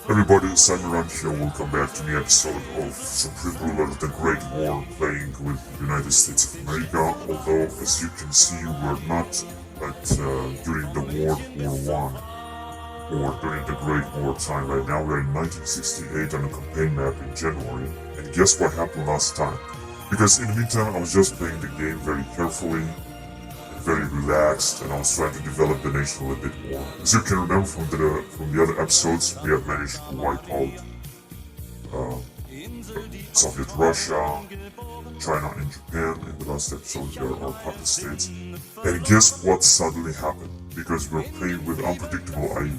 Everybody, Simon around here. Welcome back to the episode of Supreme Ruler, the Great War, playing with the United States of America. Although, as you can see, we're not during the World War I or during the Great War time. Right now, we're in 1968 on a campaign map in January. And guess what happened last time? Because in the meantime, I was just playing the game very carefully, very relaxed, and I was trying to develop the nation a little bit more. As you can remember from the other episodes, we have managed to wipe out Soviet Russia, China, and Japan. In the last episode, there are puppet states. And guess what suddenly happened? Because we're playing with unpredictable IE.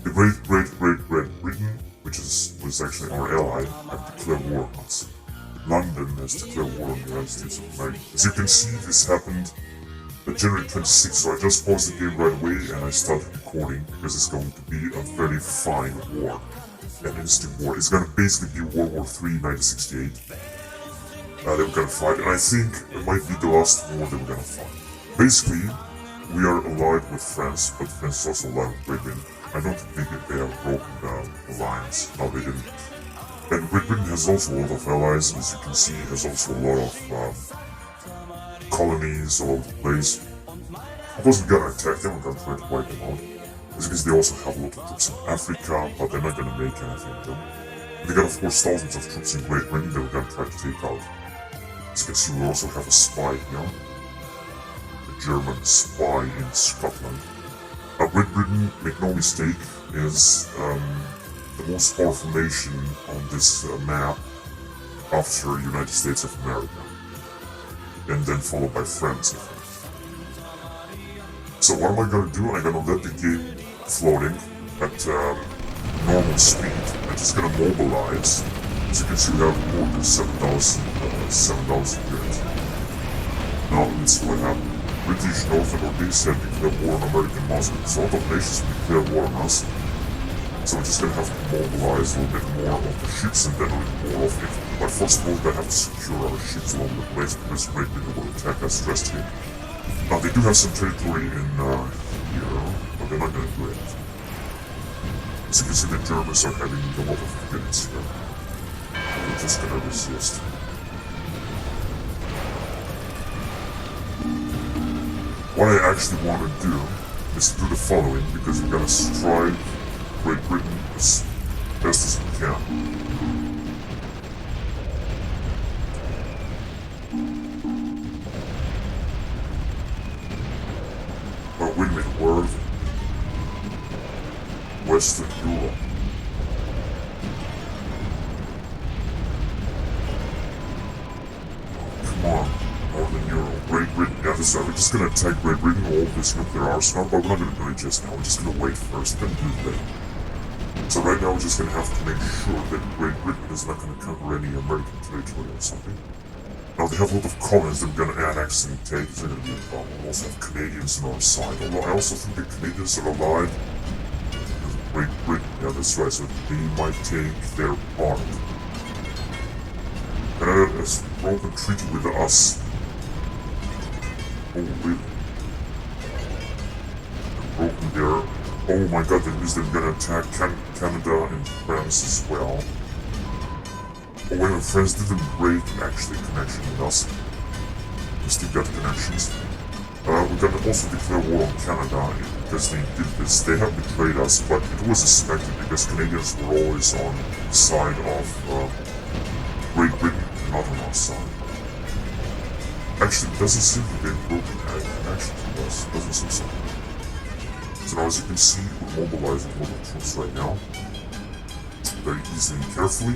The Great Britain, which was actually our ally, had declared war on us. London has declared war on the United States of America. As you can see, this happened January 26th, so I just paused the game right away and I started recording because it's going to be a very fine war, an interesting war. It's going to basically be World War III 1968 that we're going to fight, and I think it might be the last war that we're going to fight. Basically, we are allied with France, but France is also allied with Great Britain. I don't think that they have broken the alliance. No, they didn't. And Great Britain has also a lot of allies, as you can see, has also a lot of colonies all over the place. Of course, we're gonna attack them, we're gonna try to wipe them out. As you can see, they also have a lot of troops in Africa, but they're not gonna make anything of them. They got, of course, thousands of troops in Great Britain that we're gonna try to take out. As you can see, we also have a spy here, a German spy in Scotland. Great Britain, make no mistake, is the most powerful nation on this map after United States of America, and then followed by France, I think. So what am I gonna do? I'm gonna let the game floating at normal speed. I'm just gonna mobilize. As you can see, we have more than 7,000 units. Now let's see what happened. British North and Northeast had declared war on American Moscow. So a lot of nations declared war on us. So we're just gonna have to mobilize a little bit more of the ships and then a little more of it. But first of all, we're gonna have to secure our ships along the place because Great Britain will attack us drastically. Now they do have some territory in here, but they're not gonna do it. As you can see, the Germans are having a lot of units here. We're just gonna resist. What I actually want to do is to do the following, because we're gonna strike Great Britain as best as we can. But wait a minute, where are they? Western Europe. Come on, Northern Europe, Great Britain. Yeah, that's right, we're just gonna attack Great Britain, all this nuclear arsenal, but we're not gonna do it just now, we're just gonna wait first, then do it later. So right now we're just gonna have to make sure that Great Britain is not gonna cover any American territory or something. Now they have a lot of colonies that we're gonna annex and take, so they're gonna be a problem. We also have Canadians on our side, although I also think the Canadians are allied with Great Britain. Yeah, that's right, so they might take their part. Canada has broken treaty with us. Oh, really? They're broken there. Oh my god, that means they're gonna attack Canada and France as well. Oh wait a minute, France didn't break actually connection with us. We still got connections. We're gonna also declare war on Canada because they did this. They have betrayed us, but it was expected because Canadians were always on the side of Great Britain and not on our side. Actually, it doesn't seem that they've broken connection with us. It doesn't seem so. So now, as you can see, we're mobilizing a lot of troops right now, very easily and carefully.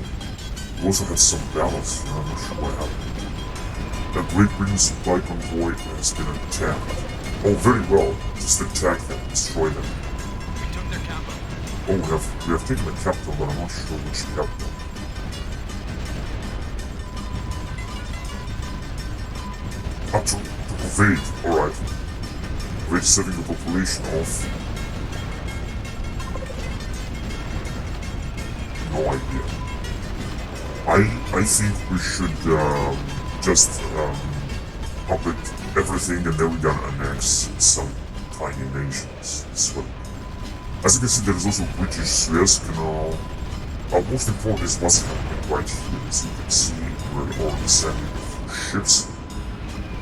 We also had some battles, I'm not sure what happened. The Great Britain supply convoy has been attacked. Oh, very well, just attack them, destroy them. We took their capital. Oh, we have taken the capital, but I'm not sure which capital. To pervade, alright. Pervade setting the population of... no idea. I think we should just puppet everything and then we're gonna annex some tiny nations. So, as you can see, there is also British Suez Canal, Most important is what's happening right here. As you can see, we're already sending a few ships.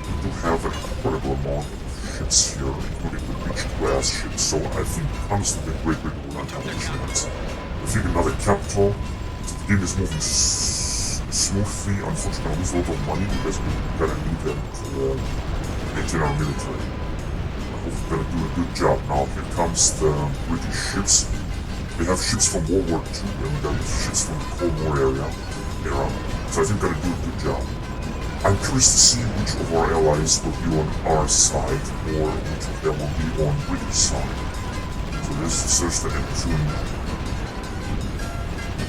We do have an incredible amount of ships here, including the beach class ships, so I think honestly Great Britain will not have a chance. I think another capital. So the game is moving smoothly. Unfortunately, I lose a lot of money because we're gonna need them to maintain our military. I hope we're gonna do a good job. Now here comes the British ships. They have ships from World War II and we got ships from the Cold War era. So I think we're gonna do a good job. I'm curious to see which of our allies will be on our side or which of them will be on British side. So this is just the Neptune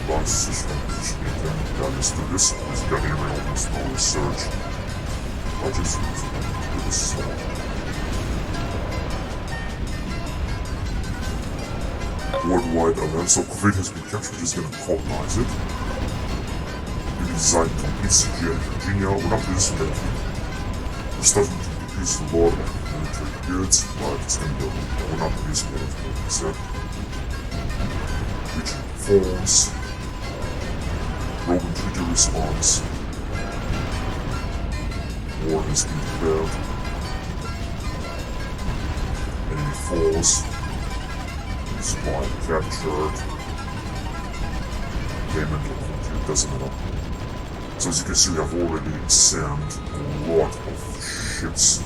launch system. Let's do this. Let's get in almost no research. I just do this worldwide alliance. So Kuwait has been captured, just gonna colonize it. We design complete CG in Virginia. We're not producing anything. We're starting to produce a lot of military goods, but it's gonna go. We're not producing anything, like I said. Regional phones. Roman treaty response. War has been declared. Enemy falls. Supply captured. Payment of compute doesn't matter. So as you can see, we have already sent a lot of ships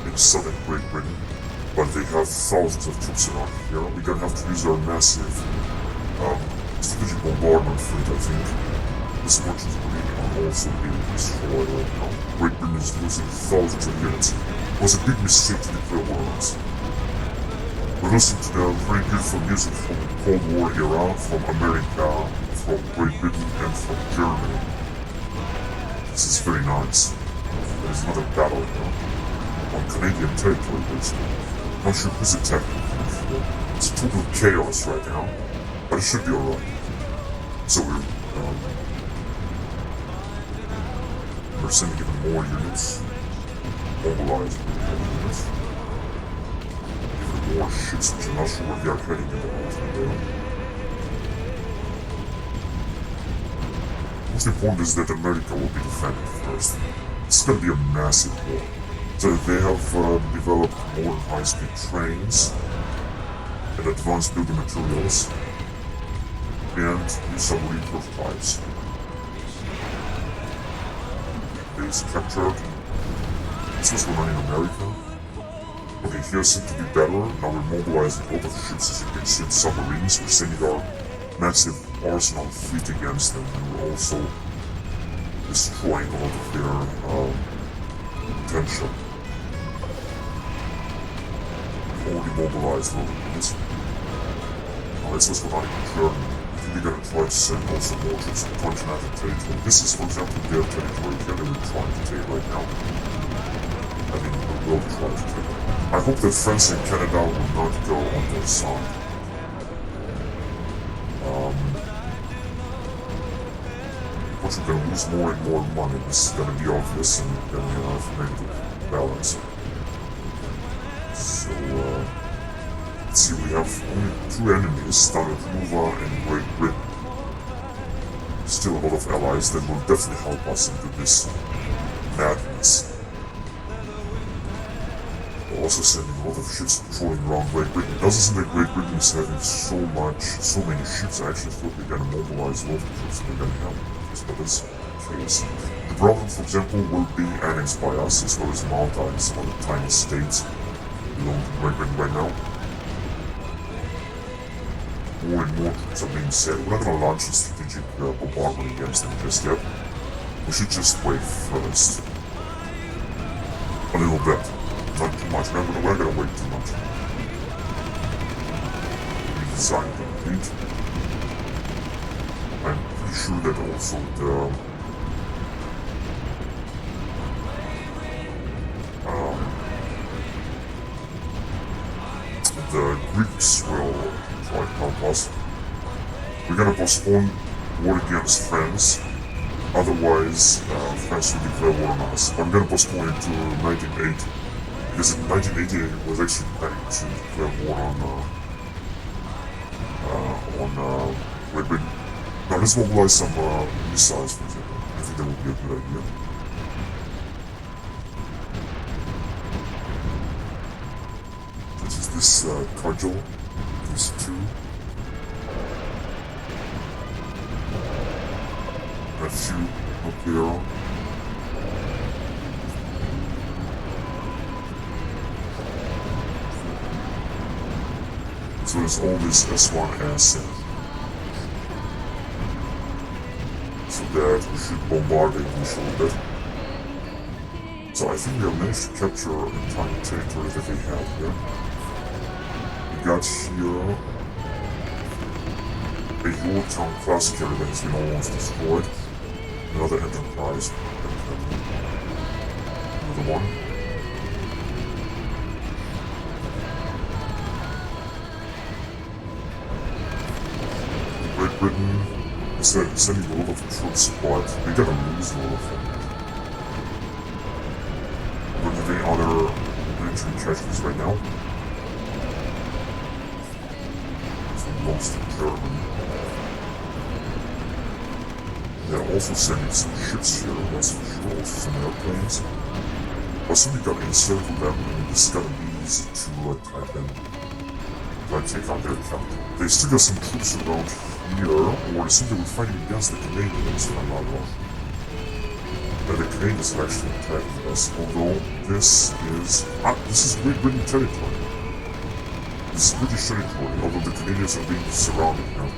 in southern Great Britain, but they have thousands of troops around here. We're gonna have to use our massive strategic bombardment fleet, I think. This merchant marine will also be destroyed right now. Great Britain is losing thousands of units. It was a big mistake to declare war on us. We're listening to the very beautiful music from the Cold War era, from America, from Great Britain, and from Germany. This is very nice. There's another battle here on Canadian territory, basically. Not sure who's attacking here. It's total chaos right now, but it should be alright. So we're sending even more units, mobilizing units. More ships, which I'm not sure where they are heading in the moment. Most important is that America will be defended first. It's going to be a massive war. So they have developed modern high-speed trains and advanced building materials and new submarine prototypes. Base captured. This was going on in America. Okay, here seems to be better. Now we're mobilizing a lot of ships, as you can see, and submarines. We're sending our massive arsenal fleet against them, and we're also destroying a lot of their potential. We've already mobilized a lot of units. Now let's what's going on in Germany. I think they're gonna try to send also more troops to continental territory. This is, for example, their territory here that we're trying to take right now. I mean, we will try to take it. I hope that France and Canada will not go on their side. But we're gonna lose more and more money. This is gonna be obvious, and we're gonna have negative balance. So, let's see, we have only two enemies, Stalingrad and Great Britain. Still a lot of allies that will definitely help us into this madness. Also sending a lot of ships patrolling around Great Britain. It doesn't seem like Great Britain is having so many ships. I actually thought they're gonna mobilize a lot of troops and they're gonna have this, but that's the case. Gibraltar, for example, will be annexed by us, as well as Malta and some other tiny states belong to Great Britain right now. More and more troops are being sent. We're not gonna launch a strategic bombardment against them just yet. We should just wait first. A little bit. Not too much, we're gonna wait too much. Redesign complete. I'm pretty sure that also the Greeks will try to help us. We're gonna postpone war against France. Otherwise, France will declare war on us. I'm gonna postpone it to 1980. Because in 1980 it was actually planning to declare war on Great Britain. let's mobilize some missiles for example. I think that would be a good idea. Which is this cudgel, these two. A few nuclear. So there's all this S1 asset. So that we should bombard the initial bit. So I think we have managed to capture a tiny territory that they have here. We got here a Yorktown class carrier that has been almost destroyed. Another Enterprise. Another one. Great Britain is sending a lot of troops, but they're gonna lose a lot of them. We don't have any other military casualties right now. So we lost to Germany. They're also sending some ships here, that's for sure, also some airplanes. But soon we got encircle them, and it's gonna be easy to attack them. Like take out their capital. They still got some troops around here, or it seems they were fighting against the Canadians, if I'm not wrong. But the Canadians have actually attacked us, although this is Great Britain territory. This is British territory, although the Canadians are being surrounded now.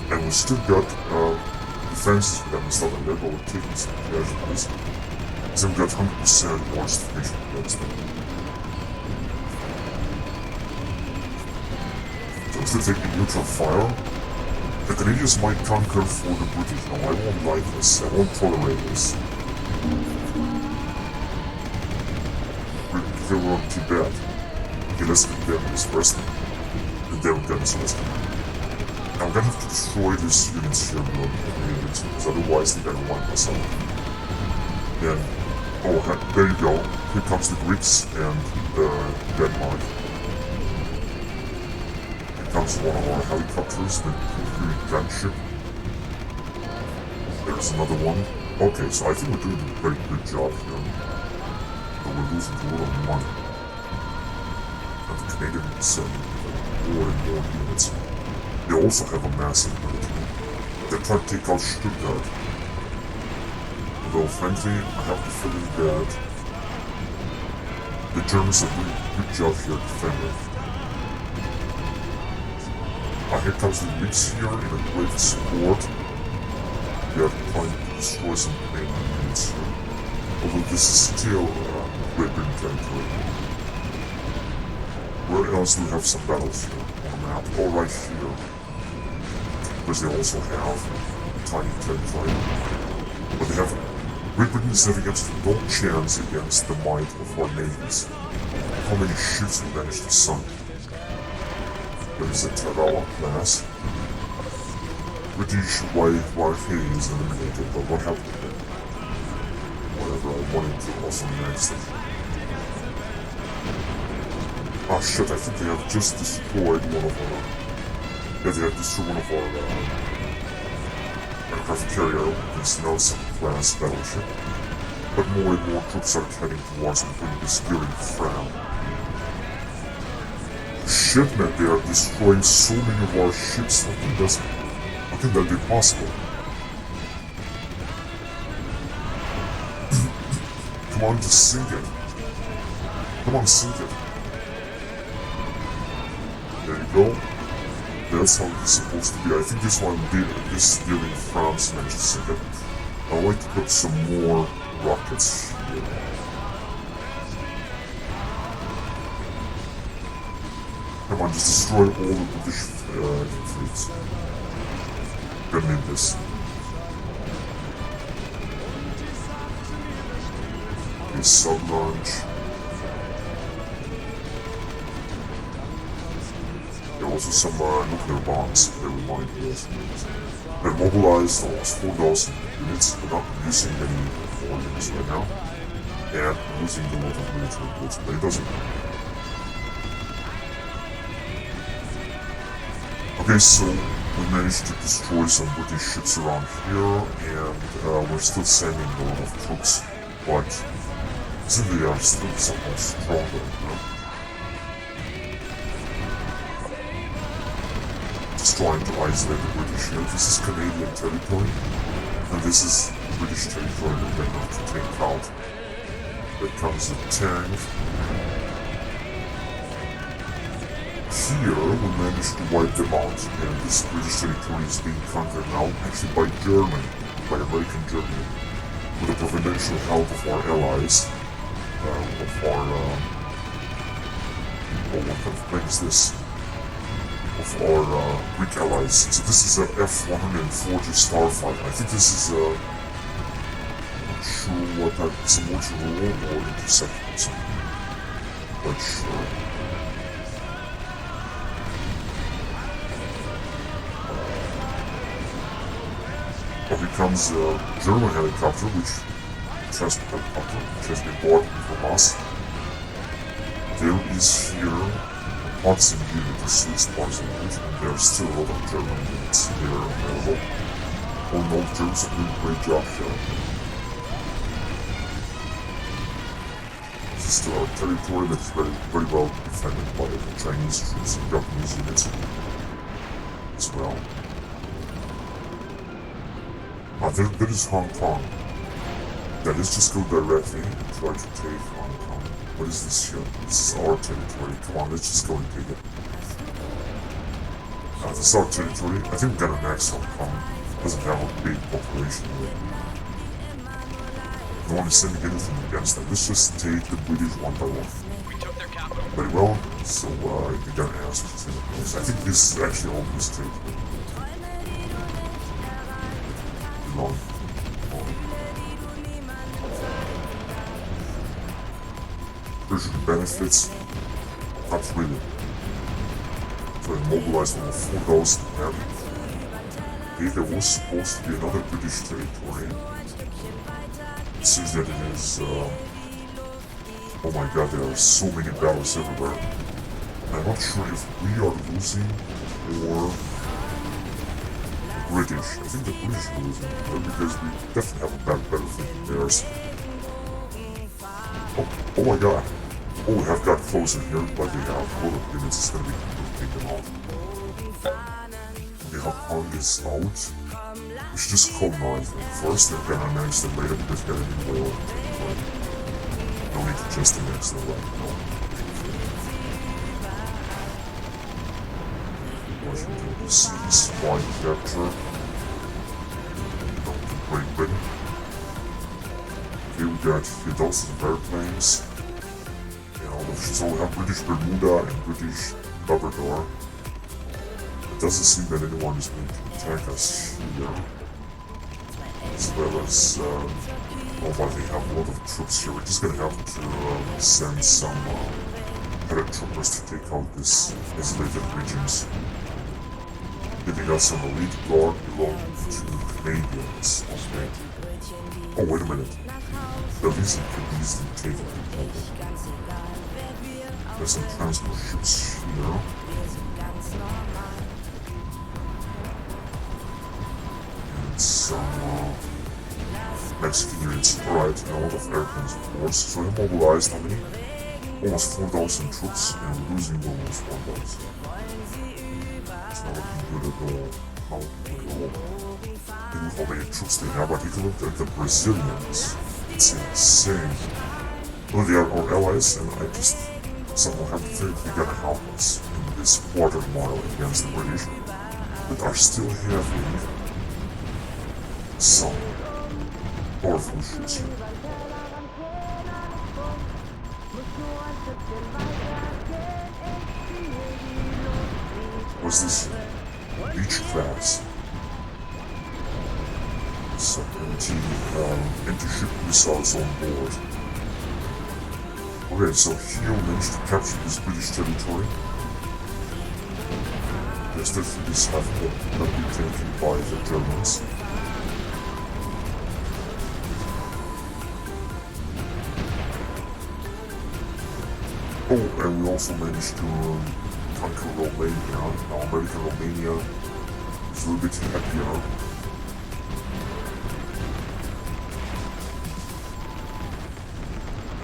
And we still got defenses with them and stuff like that, but we're taking some casualties. So we got 100% more sufficient against them. So instead of taking neutral fire, the Canadians might conquer for the British. No, I won't like this. I won't tolerate this. They were on Tibet. Okay, let's get them this first. And then we're gonna select them. I'm gonna have to destroy these units here below the Canadians, because otherwise they're gonna wipe us out. Then, oh, there you go. Here comes the Greeks and Denmark. Here comes one of our helicopters, the gunship. There's another one. Okay, so I think we're doing a very good job here. But we're losing a lot of money. And the Canadians sending more and more units. They also have a massive military. They're trying to take out Stuttgart. Although, frankly, I have the feeling that the Germans are doing a good job here defending. Here comes the Greeks here in a great support. They are trying to destroy some Canadian units here. Although this is still Great Britain territory. Where else do we have some battles here on the map? Oh, right here. Because they also have a tiny territory. But they have Great Britain is having absolutely no chance against the might of our navies. How many ships we managed to sink? There is a Tarawa class. British YK is eliminated, but what happened to them? Whatever, I wanted to also next them. Ah shit, I think they have just destroyed one of our... Yeah, they have destroyed one of our aircraft carrier with this Nelson class battleship. But more and more troops are heading towards them, including this Gearing Frown. Shit, man, they are destroying so many of our ships. How can that be possible? Come on, just sink it. Come on, sink it. There you go. That's how it's supposed to be. I think this one did. This Gearing France managed to sink it. I'd like to put some more rockets here. Come on, just destroy all the British fleets. Gonna need this. Okay, sub-launch. There are also some nuclear bombs, never mind those. They've mobilized almost 4,000 units. We're not producing any more units right now. and losing a lot of military goods, but it doesn't matter. Okay, so we managed to destroy some British ships around here, and we're still sending a lot of troops, but they are still somewhat stronger, you know? Just trying to isolate the British here. This is Canadian territory, and this is British territory that they have to take out. There comes a tank. Here we managed to wipe them out, and this British territory is being conquered now, actually by Germany, by American Germany, with the providential help of our allies, what kind of plane is this? Of our Greek allies. So this is a F-140 Starfighter. I think this is a, I'm not sure what type, it's a Motorola or Interceptor or something. Not sure. Up comes a German helicopter, transport helicopter, which has been bought from us. There is here a Hudson unit, a Swiss Hudson unit, and there are still a lot of German units here available. All in all, Germans are doing a great job here. This is still our territory that is very well defended by the Chinese troops and Japanese units as well. There is Hong Kong. Yeah, let's just go directly and try to take Hong Kong. What is this here? This is our territory. Come on, let's just go and take it. This is our territory. I think we're gonna annex Hong Kong. It doesn't have a big population really. I don't want to send anything against them. Let's just take the British one by one. We took their capital. Very well. So they're gonna ask for things. I think this is actually all this territory. Persian benefits, not really. So I mobilized over 4,000 men. Okay, there was supposed to be another British territory. It seems that it is, oh my god, there are so many battles everywhere. I'm not sure if we are losing or British. I think the British are losing, because we definitely have a better fleet than theirs. Oh my god. Oh, we have got closer here, but they have a lot of units. It's gonna be hard to take them out. We have hung this out. We should just colonize them first and then annex them later because they're in the way. No need to just annex them right now. Washington DC, supply capture. Down to Great Britain. Here we got here those airplanes. So we have British Bermuda and British Labrador. It doesn't seem that anyone is going to attack us here. As well as, but they have a lot of troops here. We're just gonna have to send some paratroopers to take out these isolated regions. They got some elite guard belonging to Canadians. Okay. Oh, wait a minute. The leasing could easily take it. There's some transport ships here. And some Mexican units. Alright, and a lot of airplanes, of course. So we mobilized how many? Almost 4,000 troops, and we're losing almost 1,000. It's not looking good at all. Not looking good at all. Look how many troops they have. I take a look at the Brazilians. It's insane. Well, they are our allies, and I just somehow have to think they're gonna help us in this quarter mile against the British, but are still having some powerful ships here. What's this? Beach class. Some anti-ship missiles on board. Okay, so here we managed to capture this British territory. There's definitely this half that will be taken by the Germans. Oh, and we also managed to conquer Romania. Now American Romania is a little bit happier.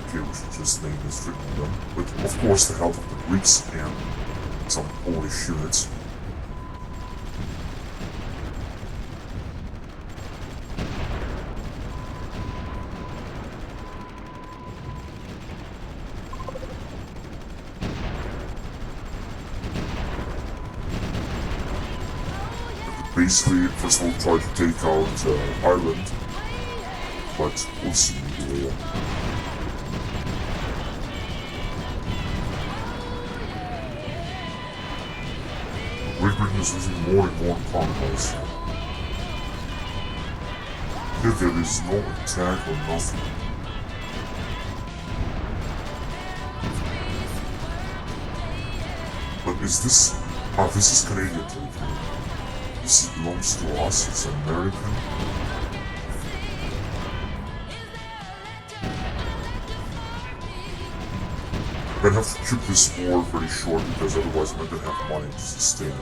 Okay, we should just name this them. But of course the help of the Greeks and some Polish units. Basically, first of all, try to take out Ireland, but we'll see. Great Britain is losing more and more colonies. Here there is no attack or nothing. But is this... Ah, this is Canadian territory. This belongs to us, it's American. I'm gonna have to keep this war very short because otherwise I'm not gonna have money to sustain it.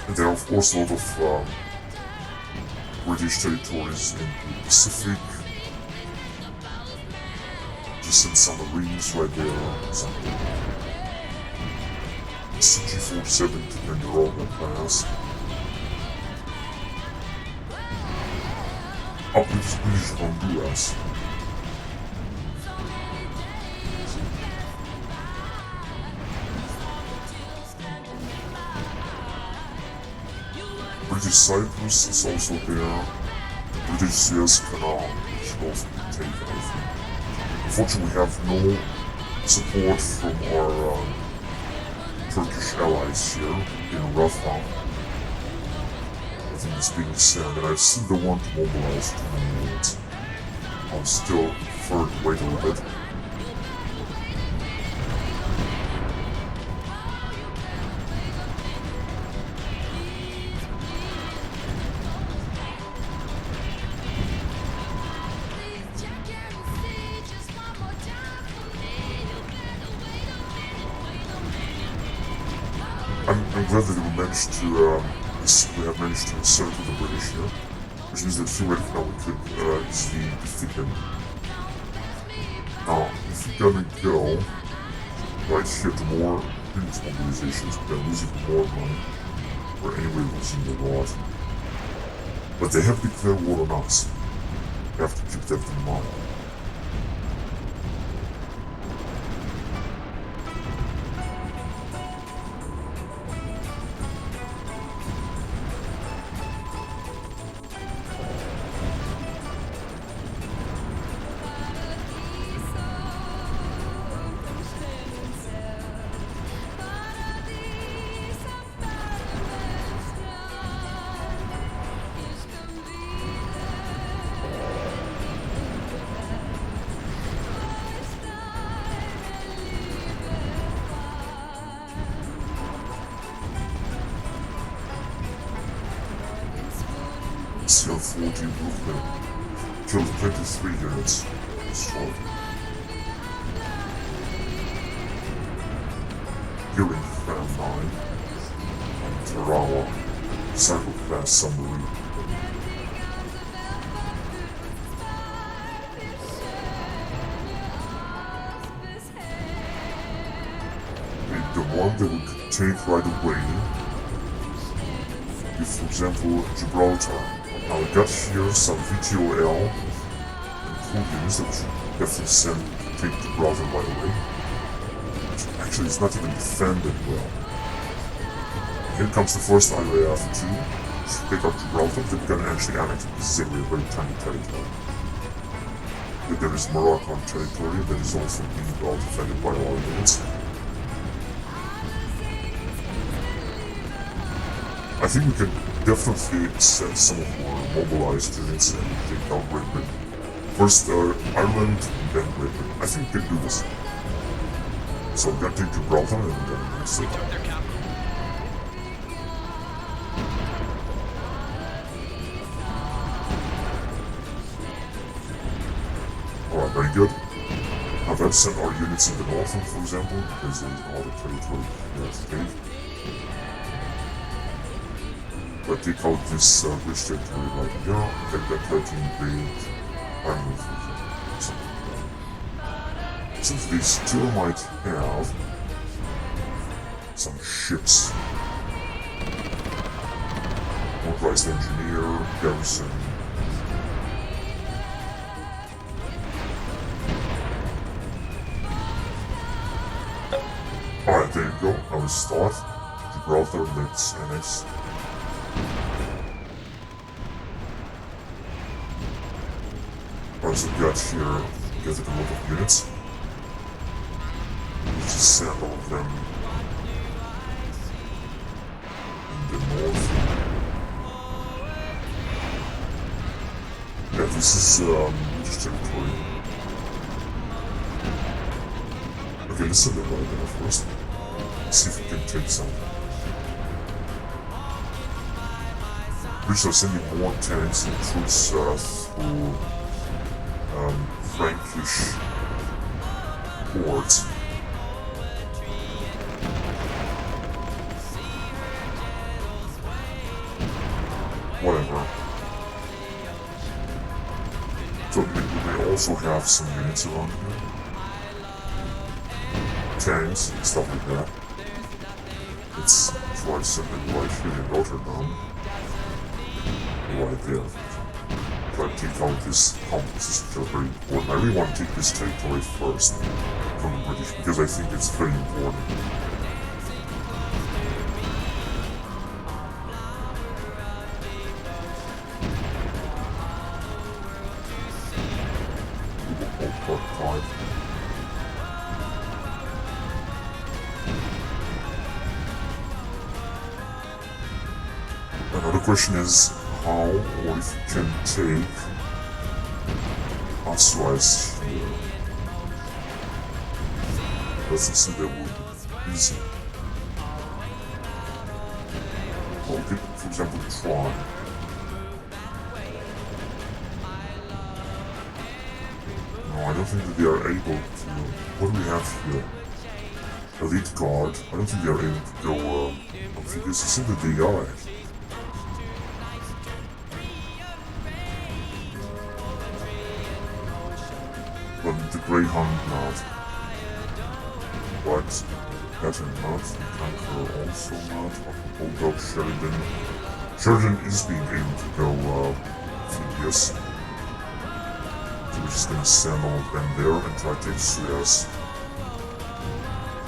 And there are of course a lot of British territories in the Pacific. Just send some Marines right there, something. CG-47 to Penderoga class. Up with British Honduras. British Cyprus is also there. British Suez Canal should also be taken, I think. Unfortunately, we have no support from our Turkish allies here in Rafah. Nothing is being sent, and I still don't want to mobilize too many units. I'm still prefer to wait a little bit. I'm glad that we have managed to encircle the British here, which means that theoretically now we could easily defeat them. Now, if we're gonna go right here to more previous mobilizations, we're gonna lose even more money. We're anyway losing a lot. But they have declared war on us. We have to keep that in mind. CL-40 movement killed 23 units. Destroyed. Killing Fan 9 and Tarawa Cycle-class submarine. The one that we could take right away is, for example, Gibraltar. Now we got here some VTOL and cool units that we should definitely send to take Gibraltar right away. Which actually is not even defended well. And here comes the first IRAF too. To take out Gibraltar, they're gonna actually annex it. This is a very tiny territory. But there is Moroccan territory that is also being well defended by our units. I think we can definitely send some of our mobilized units and take out Great Britain. First Ireland, then Great Britain. I think we can do this. So we're gonna take Gibraltar and we're gonna annex it. We took their capital. Alright, very good. Now let's send our units in the northern, for example, because there is no other territory here to take. But take out this rich territory right here, take that territory invade Ireland, for example, something like that. Since they still might have some ships. Motorized engineer, garrison. Alright, there you go. Now we start. Gibraltar, let's annex. Alright, so we got here, get a lot of units. We just send all of them in the north. Yeah, this is British territory. Okay, let's send them right there first. See if we can take some. British are sending more tanks and troops through Frankish ports. Whatever. So we may also have some units around here. Tanks and stuff like that. Let's try to send them right here in Rotterdam. Right there. Try to take out this complexes which are very important. I really want to take this territory first from the British because I think it's very important. Another question is how or if you can take Assuais here. Doesn't seem that would be easy. Well, we could, for example, try. No, I don't think that they are able to. What do we have here? Elite Guard. I don't think they are able to go amphibious. It seems that they are. But the Greyhound not. But Pattern not. The Tanker also not. Although Sheridan is being able to go amphibious. So we're just gonna send all of them there and try to take Suez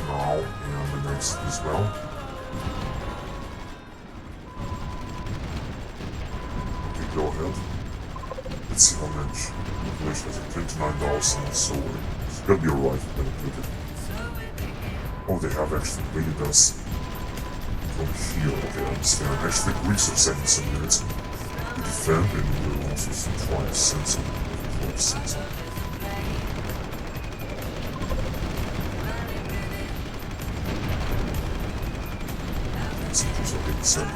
now and the next as well. Okay, go ahead. Let's see how much population has it. 29,000, so it's gonna be alright if we take it. Oh, they have actually raided us from here. Okay, I understand. Actually, the Greeks are sending some units to defend, and we're also trying to send some. Soldiers are being sent in.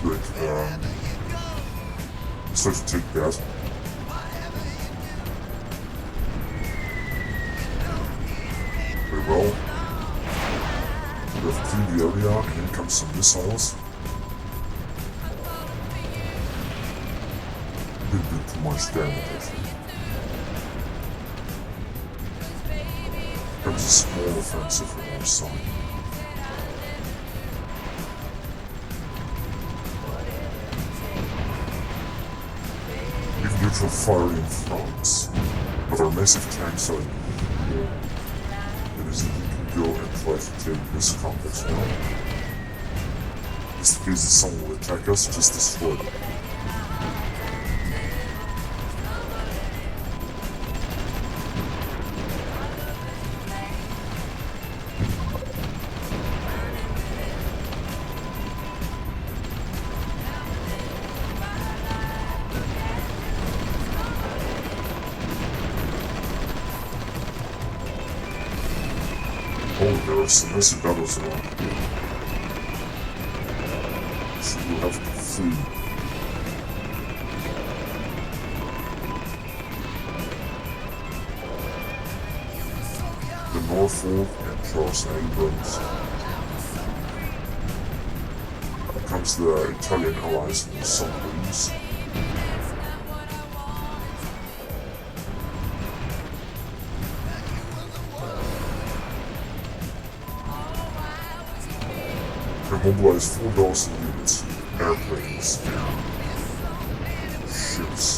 Good. Start to take that. Very well. We have cleaned the area, and in comes some missiles. Didn't do too much damage, actually. Comes a small offensive from our side. We've neutral fire in France, but our massive tanks are here. It is that we can go and try to take this complex now. Just in case that someone will attack us, just destroy them. Oh, there are some massive battles around here. So we'll have to flee. Norfolk and Charles Abrams. Comes the Italian allies in the submarines. They mobilize 4,000 units, airplanes, and ships.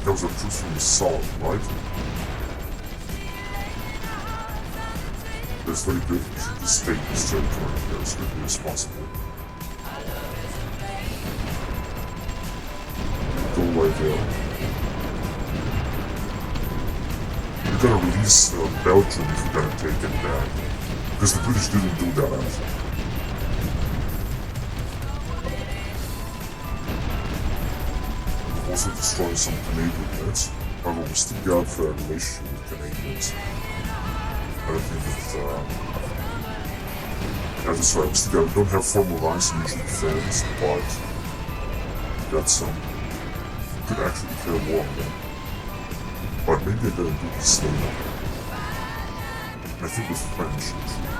Those are troops from the south, right? It's very good to state this territory here as quickly as possible. Go right there. You're gonna release Belgium if you're gonna take it back. Because the British didn't do that actually. Also destroy some Canadian units. However, we still got a relationship with Canadians. I don't think that, yeah, that's right, we don't have formal lines in usually defense, but we got some. We could actually declare war on them. But maybe I better do this later. I think with French,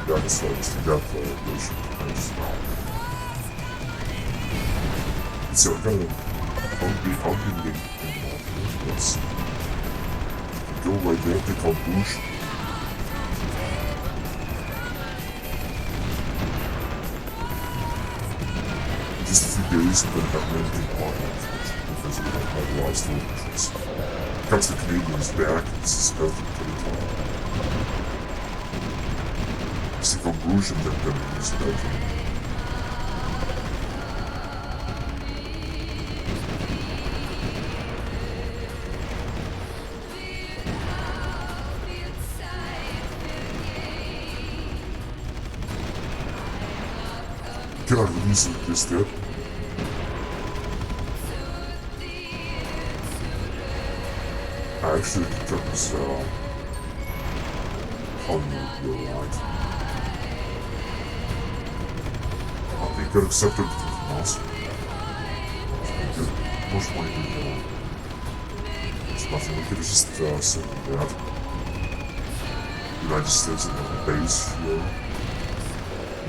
yeah, that's right, we still got a relation with French now. So we're gonna I'll be late in the morning, yes. Go right there, take out Bush. In just a few days, we're gonna have anything on because we don't mobilize the militaries. Comes the Canadians back, this is Belgian territory. Take out Bruges and then gonna use Belgium. Cannot release it just yet. I actually determines how you right. They got accepted from us. Most money it's nothing. We could just send that. United States and have a base here.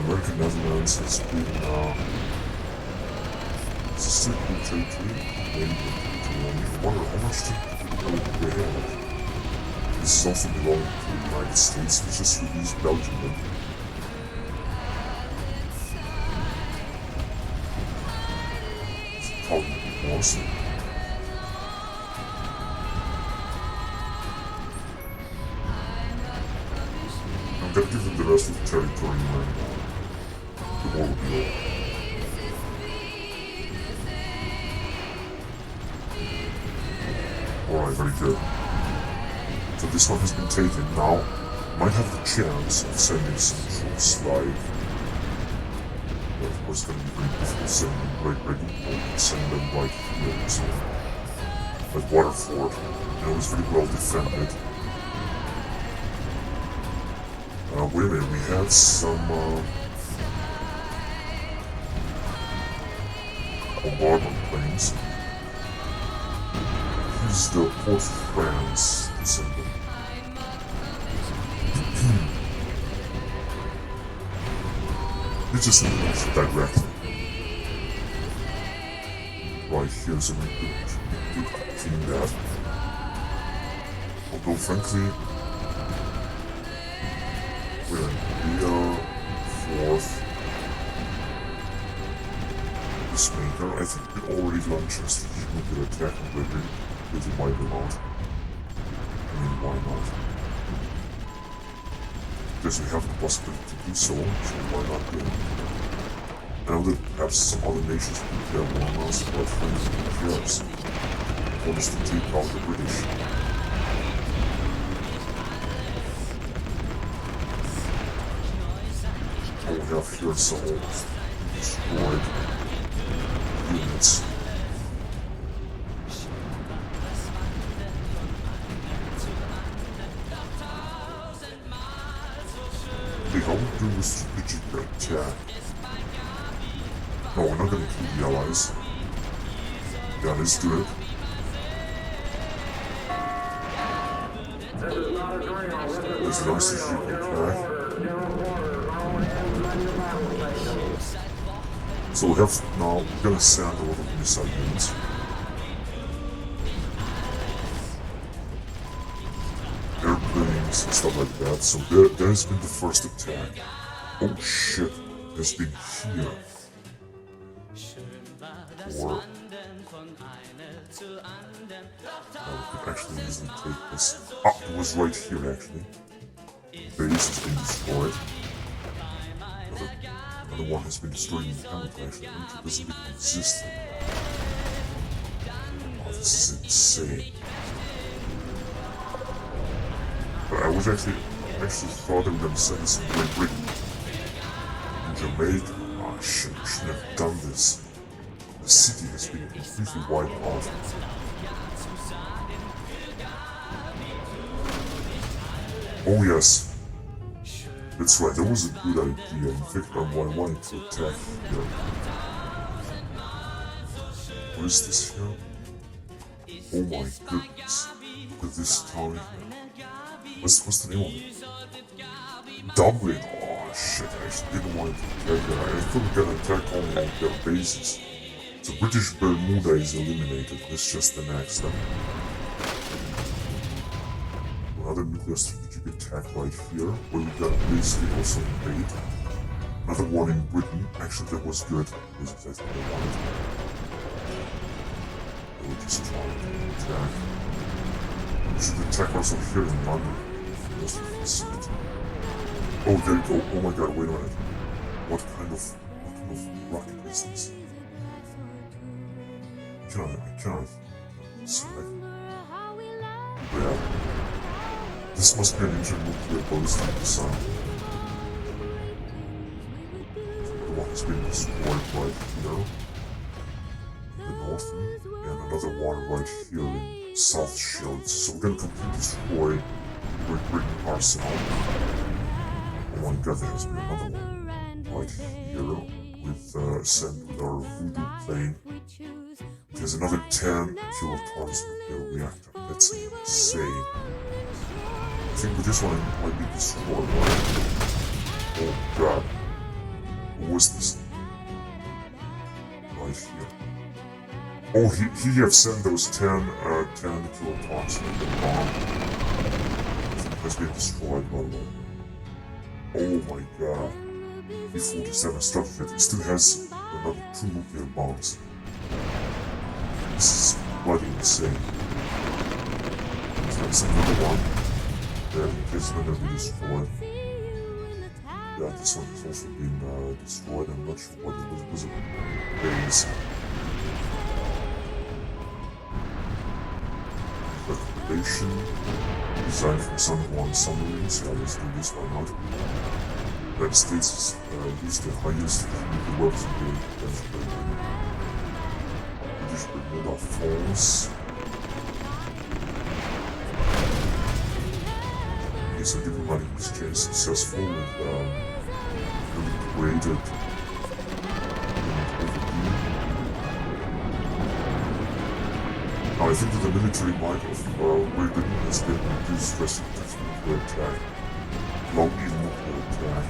American Netherlands has been it's a still good territory. Maybe I wonder how much territory we have. This is also belonging to the United States. We just released Belgium then. It's probably awesome. I'm gonna give them the rest of the territory when the war will be over. Alright, very good. So this one has been taken. Now, might have the chance of sending some troops like... Well, of course, it's going to be very difficult sending right ready. Send them right here, so... Like Waterford, you know, it's very well defended. Wait a minute, we had some bombardment planes. Here's the Port of France to send them. It's just in the north directly. Right here, so we could clean that. Although frankly, we're in Rio, 4th, Peacemaker. I think we already launched a strategic nuclear attack and we're really wipe them out. I mean, why not? Because we have the possibility to do so why not do it? I know that perhaps some other nations would care more on us, but frankly, who cares? They want us to take out the British. All we have here is some old destroyed units. attack. No, we're not gonna kill the allies. Yeah, let's do it. There's an RCG attack. So we have now, we're gonna send a lot of missile units. Airplanes and stuff like that. So there's been the first attack. Oh shit, there's been here. Or we could actually easily take this. Ah, it was right here actually. Base has been destroyed. Another one has been destroyed in the camouflage. It doesn't even exist. Oh, this is insane. But I was actually thought they were gonna send this in Great Britain. In Jamaica. Oh shit, we shouldn't have done this. The city has been completely wiped out. Oh yes. That's right, that was a good idea. In fact, I wanted to attack here. What is this here? Oh my goodness. Look at this town here. What's the name of it? Dublin. Oh shit, I actually didn't want to attack that. I thought we were gonna attack only their bases. So British Bermuda is eliminated. That's just the next step. Another nuclear strategic attack right here, where we got basically also invade. Another one in Britain. Actually, that was good. That was exactly what I wanted. They were just trying to attack. We should attack also here in London. Just to see it. Oh, there you go. Oh my god, wait a minute. What kind of rocket is this? I cannot select. Yeah. This must be an internuclear ballistic missile. The one has been destroyed right here in the north, and another one right here in South Shields. So we're gonna completely destroy Great Britain Arsenal. Oh my god, there has been another one right here with sent with our Voodoo plane. There's another 10 kilotons nuclear reactor. That's insane. I think with this one it might be destroyed, right? Oh god. What was this? Right here. Oh, he have sent those 10 kilotons in the bomb. I think it has been destroyed by the way. Oh my god. B-47 Stratojet. It still has another 2 nuclear bombs. This is bloody insane. That's another one. That is going to be destroyed. Yeah, this one has also been destroyed. I'm not sure what it was. A base. Recommendation. Designed from Sun 1 submarines. Yeah, let's do this, why not? The United States used the highest nuclear weapons against Britain. British Bermuda Falls. Is a diplomatic exchange successful and created Now I think that the military might of Great Britain has been reduced restricted nuclear attack. Long even nuclear attack.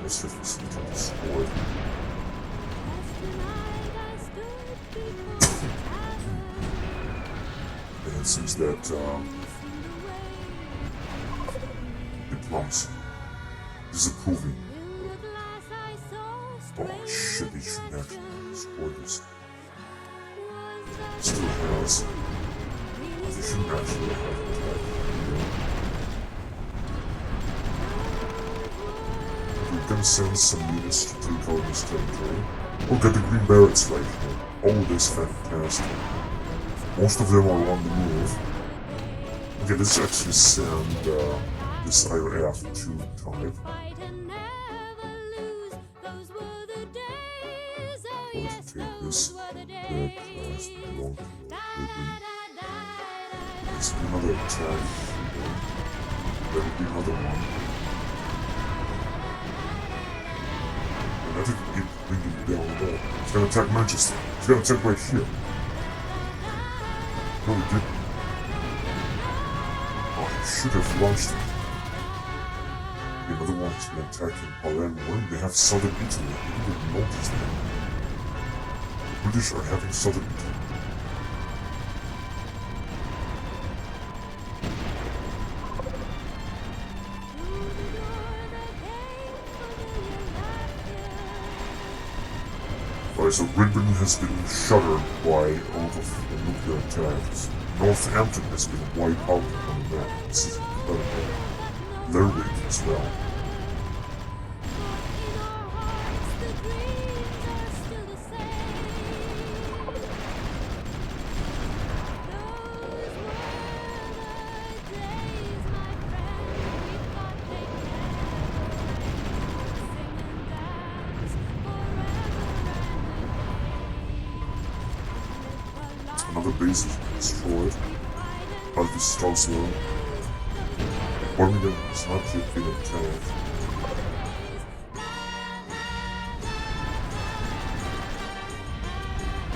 Most have been destroyed. And it seems that diplomacy disapproving. Oh shit, they shouldn't actually destroy this. Still has. They shouldn't actually have attacked. We're gonna send some units to take out this territory. Oh, got the Green Berets right here. Oh, that's fantastic. Most of them are on the move. Okay, let's actually send this IRF-2 type. I'm going to take this. The class belong to Britain. There's another attack here. There will be another one. And I didn't even bring him down at all. He's gonna attack Manchester. He's gonna attack right here. No, he didn't. Oh, he should have launched him. The other one has been attacking Palermo. When they have southern Italy, I didn't notice that. The British are having southern Italy. Right, so Great Britain has been shuttered by a lot of nuclear attacks. Northampton has been wiped out on the map. This is incredible. Lerwick as well. Another base is destroyed. Alvis Straussville. Birmingham has not yet been attacked.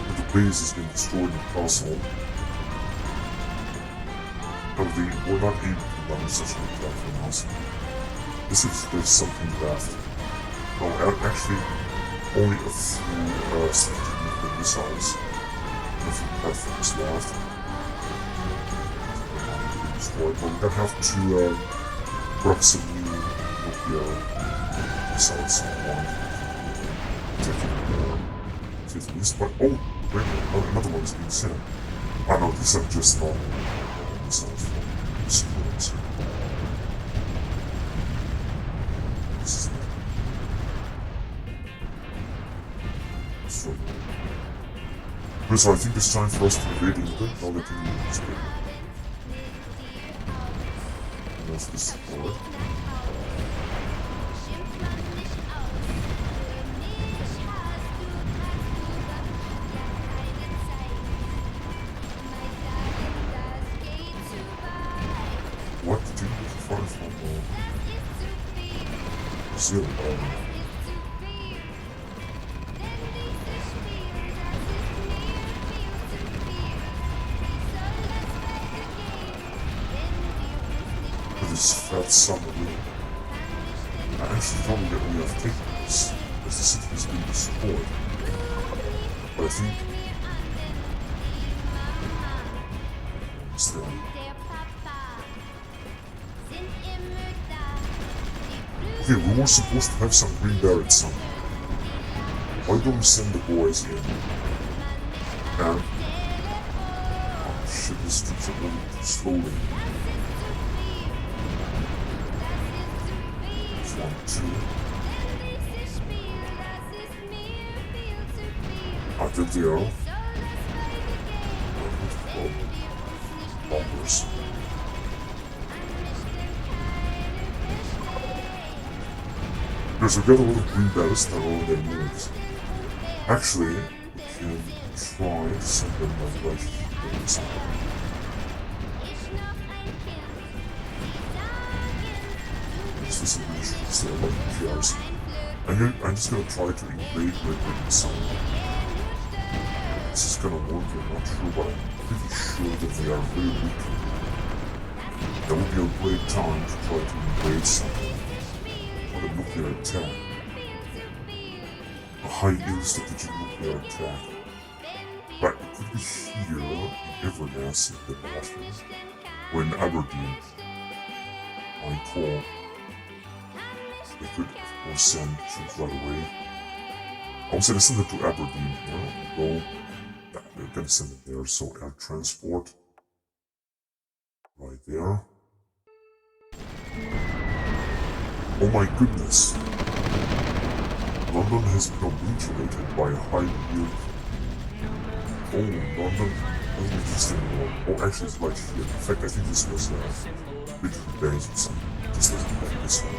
But the base has been destroyed in Castle. But we're not able to run such an attack from us. This is there's something left. No, actually, only a few strategic missiles. A few platforms left. Destroyed, but we're gonna have to grab some new nuclear missiles on taking this one. Oh, wait, another one is being sent. Ah no, these are just normal missiles from the students. This is so I think it's time for us to invade England. Now that England is big. Let's destroy. What did you find from Brazil? This fat submarine. I actually thought that we have taken this, as the city has been destroyed. But I think... Still. Okay, we were supposed to have some green barracks somewhere. Why don't we send the boys in? And... Oh shit, these troops are moving too slowly. 1, 2. Ah, there they are. Bombers. Because we've got a lot of green barrels that are already moved. Actually, we can try to send them right here. This is really still about PRs. I'm just gonna try to invade Great Britain somewhere. This is gonna work, I'm not sure, but I'm pretty sure that they are very weak. That would be a great time to try to invade somewhere for a nuclear attack. A high-yield strategic nuclear attack. Right, it could be here in Inverness in the north, or in Aberdeen. I call. They could, of course, send troops right away. I was gonna send it to Aberdeen, go. Yeah, they're gonna send it there, so air transport. Right there. Oh my goodness. London has been obliterated by a high-yield. Oh, London doesn't exist anymore. Oh, actually, it's right here. In fact, I think this was military base or something. This doesn't like this one.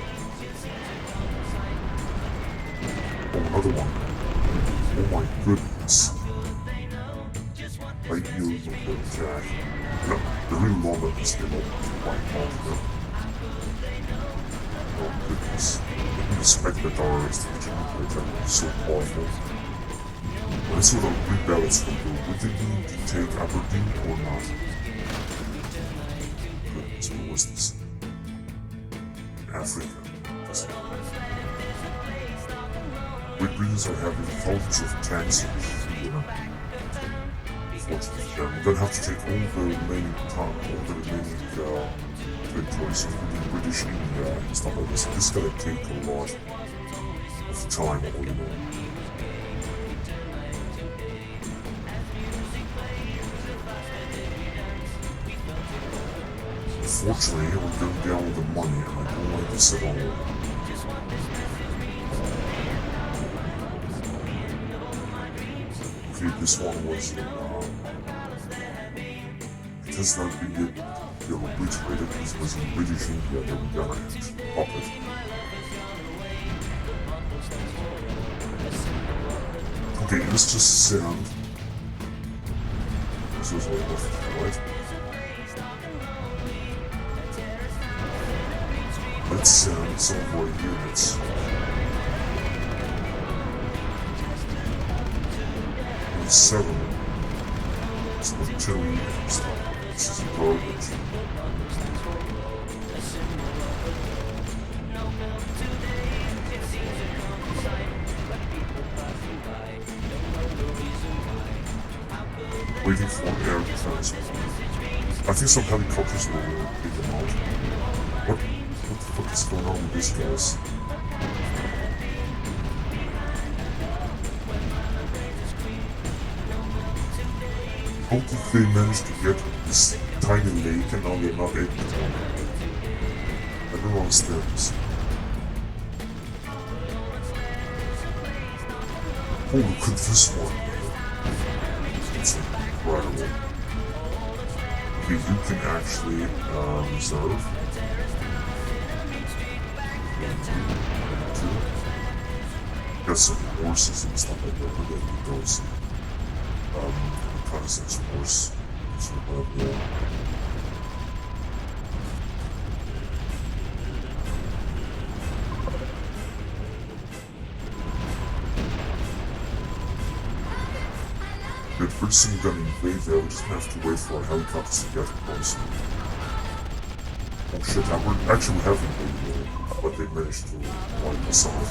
Oh, another one. Oh my goodness. High-yield nuclear attack. No, the real London is still wiped out here. Oh goodness. Let me expect that our strategic nuclear attack will be so powerful. Let's sort of rebalance from the would they need to take Aberdeen or not? Goodness, where was this? Africa. Great Britons are having thousands of tanks in here. Unfortunately for them, we're gonna have to take all the remaining territories, including British India and stuff like this. This is gonna take a lot of time, all in all. Unfortunately, we're going down with the money, and I don't like this at all. Okay, this one was it has not been yet obliterated. This was in British India that we got it. Pop it. Okay, let's just send. This was all left, right? Let's send some of our units. With 7. Some artillery and stuff. This is garbage. Waiting for air defense. I think some helicopters will take them out. What the fuck is going on with these guys? How did they manage to get this tiny lake and now they're not able to walk? I don't understand this. Oh, look at this one. It's incredible. Okay, you can actually reserve. Got some horses and stuff like that. We're gonna need those. Reconnaissance horse. So yeah. But pretty soon we're gonna invade there. We just have to wait for our helicopters to get close. Oh shit, actually we have invaded there, but they managed to wipe us off.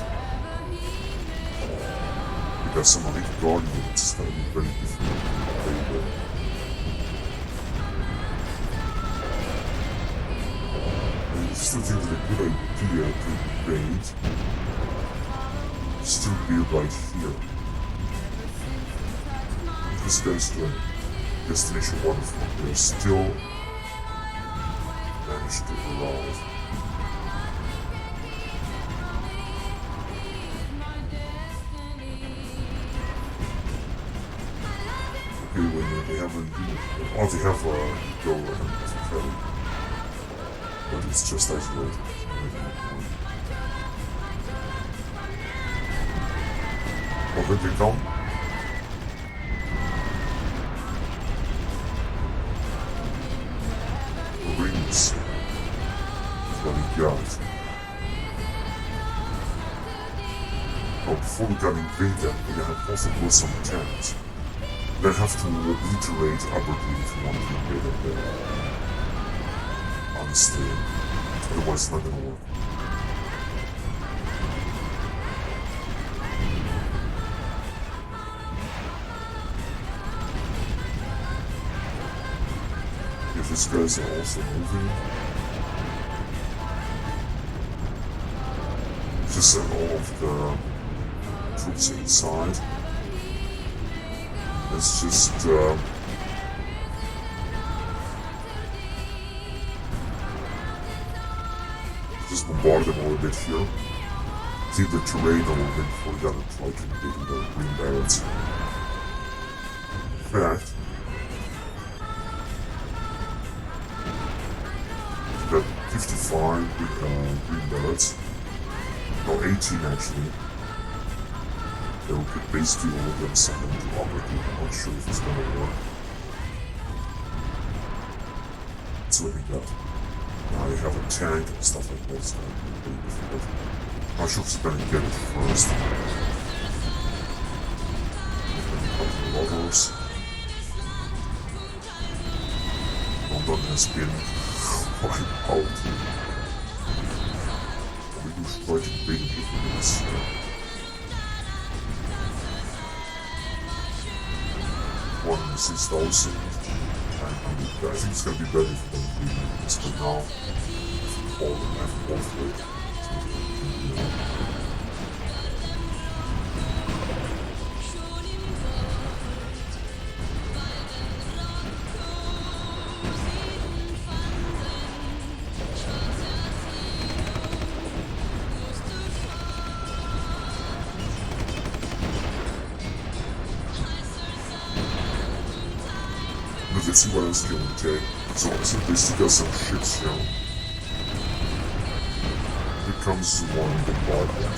We got some elite guard units, it's gonna be very difficult to invade there. I still think that a good idea to invade still be right here. This guy's doing destination waterfront. They're still managed to arrive. Okay, wait a minute, they have a unit. Oh, they have a go and ferry. But it's just isolated. Oh, here they come. Marines. That's what we got. Oh, before we can invade them, we're gonna also build some tanks. They have to obliterate Aberdeen if we want to invade them there. Honestly, otherwise it's not gonna work. If these guys are also moving, just send all of the troops inside. Let's just bombard them a little bit here. Keep the terrain a little bit before we gotta try to invade the green barrels. In fact, we got 55 green barrels. No, 18 actually. They will put basically all of them send them to Aberdeen. I'm not sure if it's gonna work. That's what we got. Now you have a tank and stuff like that, so it's gonna be pretty difficult. Not sure who's gonna get it first. Loggers. London has been wiped out. We will try to beat it with this. 106,000. I think it's gonna be better if we don't beat this, but now all the left both way. Let's see what else can we take. So I think they still got some ships here. Here comes one bombardment.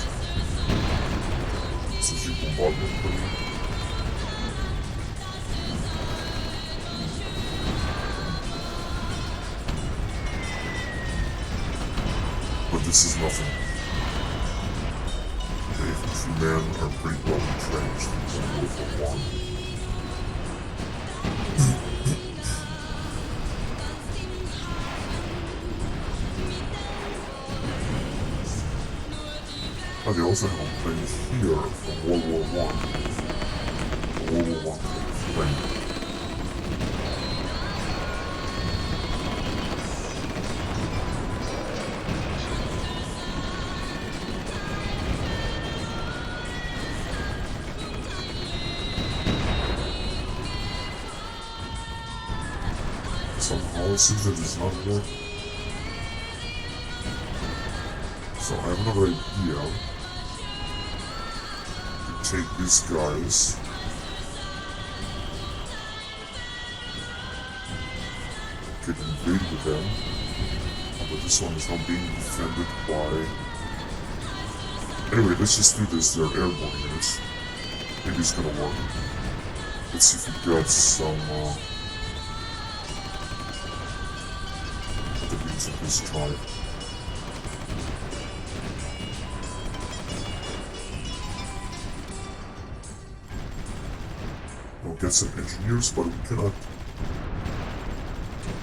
It's a big bombardment for me. But this is nothing. The infantry men are pretty well entrenched in WW1. Oh, they also have a plane here from World War I. The World War I plane. Somehow it seems that it's not working. So I have another idea. Take these guys. Get invade with them. But this one is not being defended by... Anyway, let's just do this. They're airborne units. Maybe it's gonna work. Let's see if we got some... the means of this tribe. We'll get some engineers, but we cannot.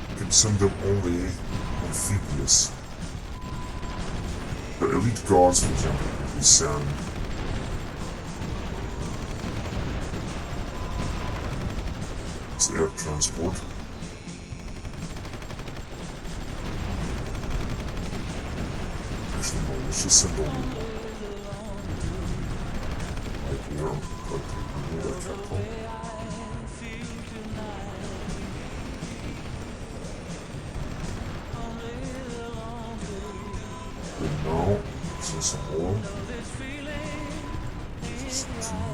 We can send them only amphibious. The elite guards, for example, we send. It's air transport. Actually, no, let's just send only one. Like here, but remove that capital. And now, send some more. Just two.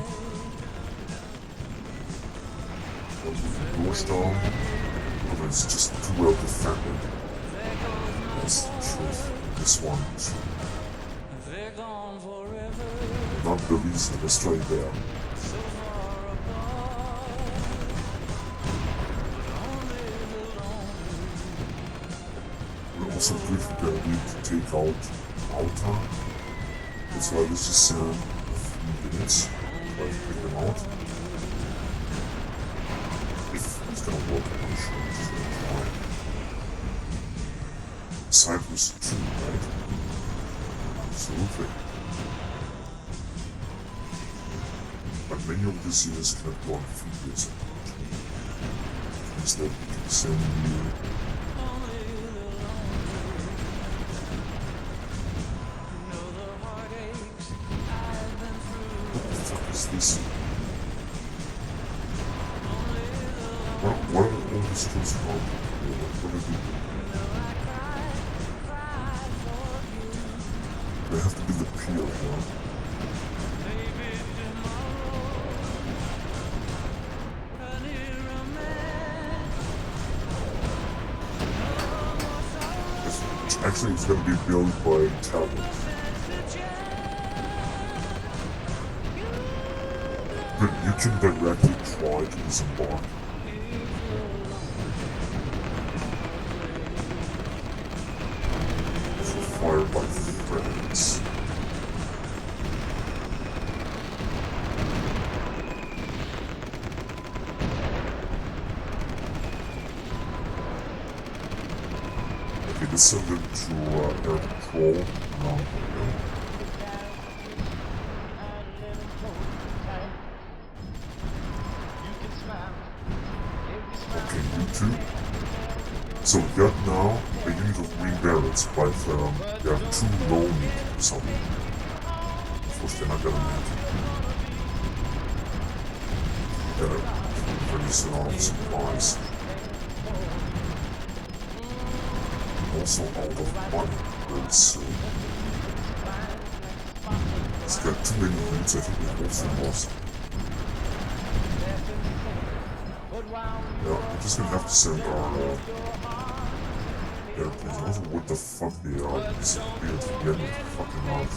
Doorstone. But it's just too well defended. That's the truth. This one is not the least. Let's try there. We're also good if we're gonna need to take out Alta. That's why let's just send a few units. Try to pick them out. If it's gonna work, I'm sure it's gonna try. Cyprus 2, right? Absolutely. But many of these units cannot go amphibious. Instead, we can send you. What the fuck is this? What are all these tools called? What are they doing? They have to be the pier, you know? Actually, it's going to be built by Italians. But you can directly try to disembark. Fired by friends. Let's send them to air patrol around here. Okay, you two. So we got now a unit of green barrels, but they are too low need or something. Unfortunately, they're not gonna make it. Gotta produce a lot of supplies. Also out of money very soon. It's got too many units, I think we also lost. Yeah, we're just gonna have to send our airplanes. I don't know what the fuck they are. They disappeared at the end of the fucking month.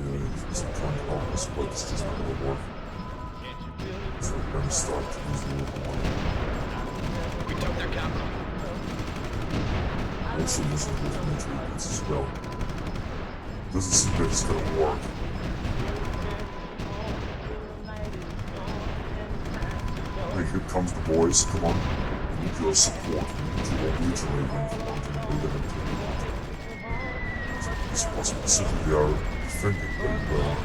Yeah, he's trying to help us, but it's just not gonna work. So we're gonna start to use the local money. We took their capital. Also using those military units as well. Doesn't seem that it's gonna work. Hey, here comes the boys, come on. We need your support. We need to obliterate them if we want to invade them into the country. It's possible. Simply they are defending very well.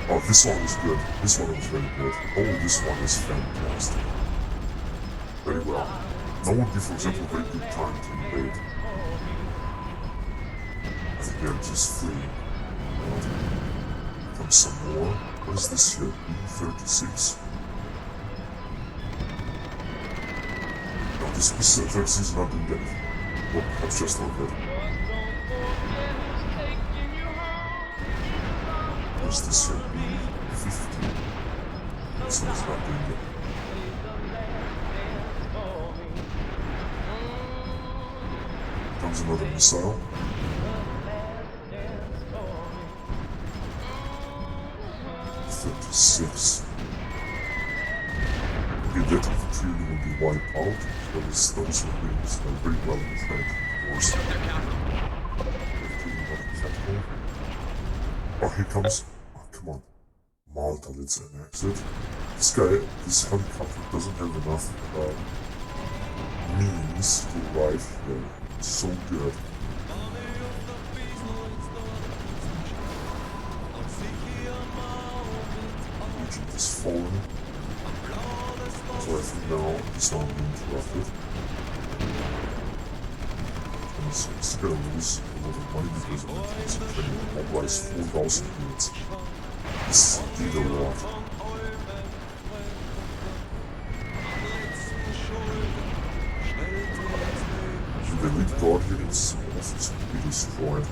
Oh, this one is good. This one was very good. Oh, this one is fantastic. Very well. Now would be, for example, a very good time to invade. I think they're just free. Here comes some more. What is this here? B-36. No, this B-36 is not doing anything. Well, perhaps just not good. What's this here? B-50. This one is not doing anything. Comes another missile. .36. Okay, that infantry will be wiped out, but it's those who will be very well trained, of course. Oh, here comes. Oh, come on. Malta, let's annex it. This helicopter doesn't have enough means to arrive here. It's so good. Agent is falling. So I think now he's not being interrupted. And it's gonna lose a lot of money because of the concentration. Mobilize 4,000 units. This is indeed a lot. The elite guard here is also to be destroyed.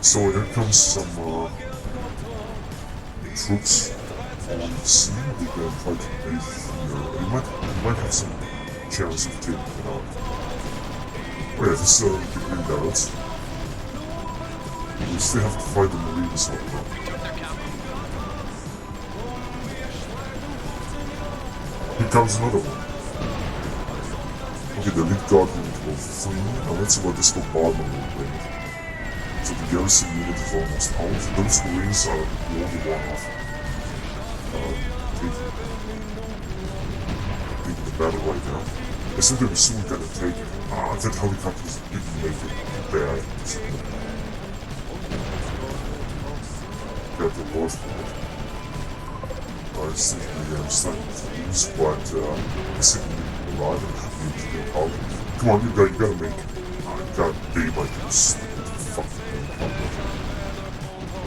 So here comes some troops on the sea. We're gonna try to invade here. We might have some chance of taking it out. Oh yeah, this is the green barrels. We still have to fight the Marines on them. Here comes another one. Okay, the lead guard unit will flee. Now let's see what this bombardment will bring. So the garrison unit is almost out. Those Marines are the only one of taking the battle right now. I think they're soon gonna take it. That helicopter didn't make it bad. Got the loss for it. I think we are starting to lose, but I think we will arrive and need to get out. Come on, you gotta make it. God damn, I can stupid fucking helicopter.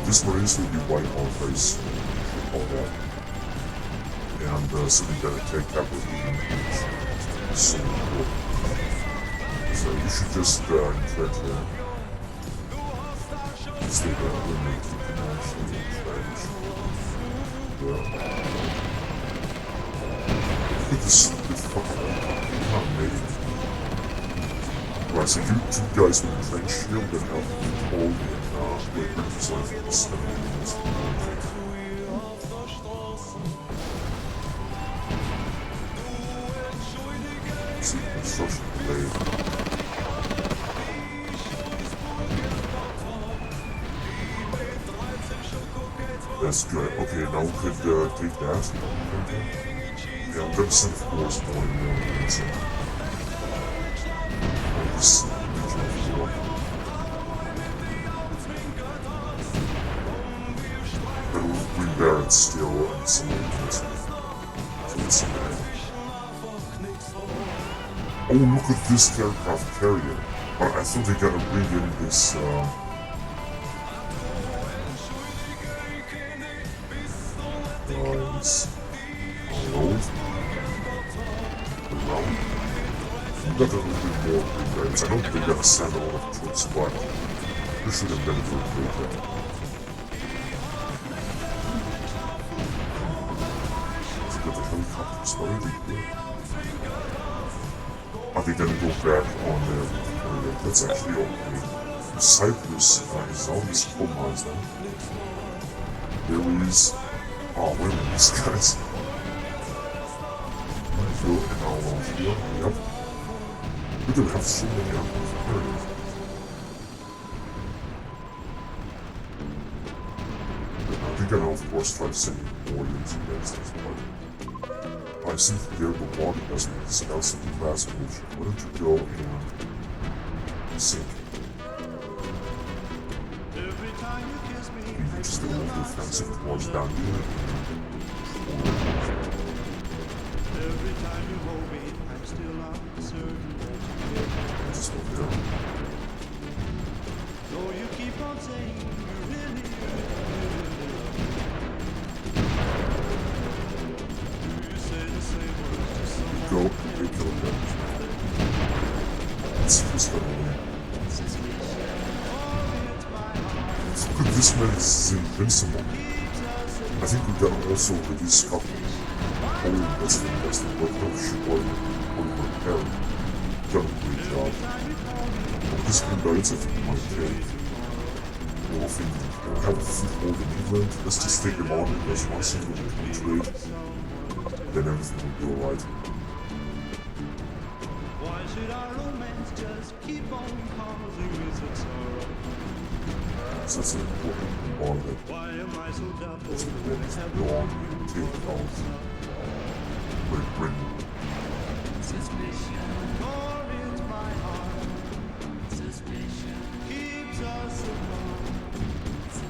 These Marines will be wiped out very soon. All that. And so we gotta take capital units. so important. So you should just entrench there. Stay there when you can actually entrench. Yeah. Look at this stupid fucking not made. Right, so you two guys with entrench shield that have hold and wait yourself for 7 minutes. See construction blade. That's good. Okay, now we could take that. Okay. Yeah, I'm gonna send force more than this. Regional floor. But we'll bring Barrett still and some units. So let's see that. Oh, look at this aircraft carrier. But I thought they gotta bring in this, guys. Road. Around. We got a little bit more big guys. I don't think they gotta send a lot of troops, but we should have been doing great. Let's get the helicopters. What are they doing? Are they gonna go back on their that's actually okay. Cyprus is always compromised now. There is oh wait a minute, these guys. Go in our launch here, yep. We do have so many aircraft. There it is. They're gonna of course try to send more units against us, but I think they're bombarding us with this LCD class bullshit. Why don't you go and sink? You just move the offensive towards down here. Just move there. Go and they kill them. Let's see who's gonna win. Look at this man is invincible. I think we gotta also release a couple. Oh, that's fantastic. What the shit, what Harry. Done a great job. This converts it to my take. We'll have a foothold in England. Let's just take them on as one single trade. Then everything will be alright. So that's an important one that was the one go on and take out Great Britain.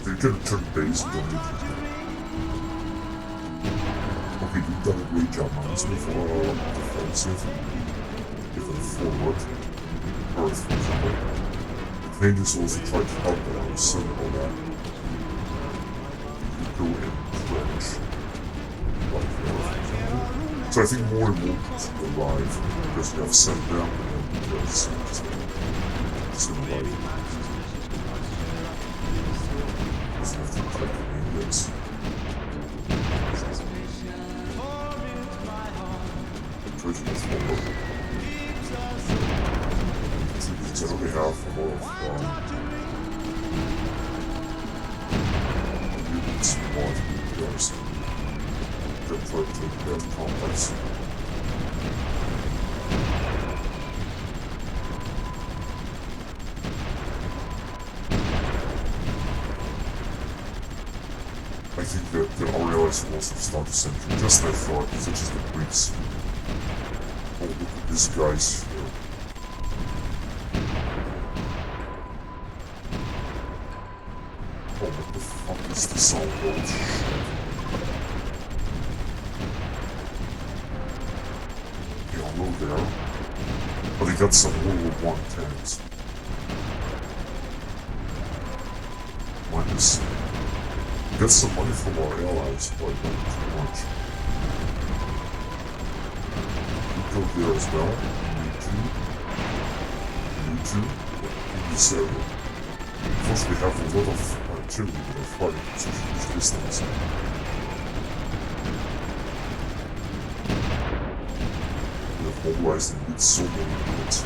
They're gonna turn base and don't need to. Okay, you've done a great job now. Let's move for defensive. Give them forward. Earth, for example. The Canadians also tried to help them. I was saying about that. You go in trench. Like Earth, for example. So I think more and more troops will arrive because we have sent them and it's gonna arrive. Doesn't have to attack the Canadians. Treasure forward. So I only have a lot of units more guys. Gonna try to take that complex. I think that the Aurelis will also start to send just like I thought, such as the Greeks. Oh, look at these guys here. Oh, what the fuck is this all about? Yeah, hello there. Oh, they got some World War I tanks. Minus. Get some money from our allies, but not too much. go there as well. You too. In this area. Of course, we have a lot of artillery that are fighting at such a huge distance. We have mobilized and did so many units.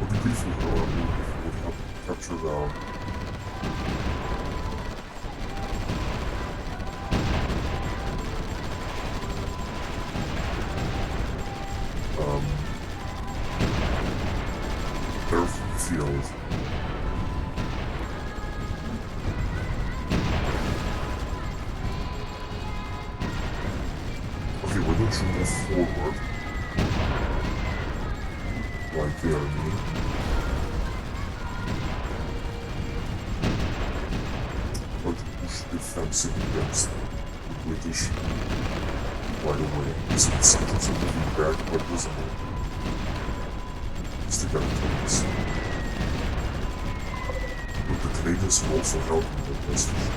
Would be briefly, however, if we would have captured airfield. Okay, why don't you move forward? Right there, me. But push defensive against the British right away. So the Sanctions are moving back quite visibly. It's the Canadians. But the Canadians will also help me with this for sure.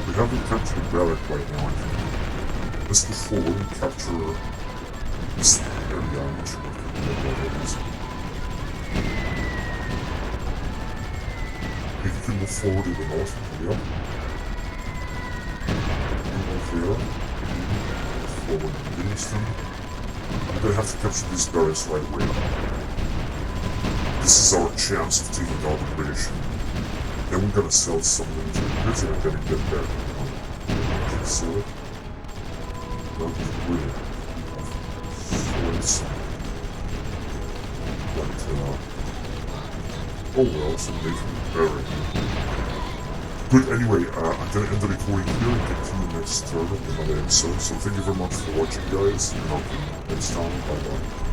We haven't captured Barrack right now, I think. Let's go forward and capture this area. I'm not sure what it is. If you can move forward to the north, yeah. Move there. Forward to Livingston. We're gonna have to capture these barracks right away. This is our chance of taking out the British. Then we're gonna sell some military goods and I'm gonna get back. Can sell it? Not really. Swords. But, oh well, so they can bury. Good, anyway, I'm gonna end the recording here and continue next turn of another episode. So thank you very much for watching, guys, and I'll see you next time. Bye bye.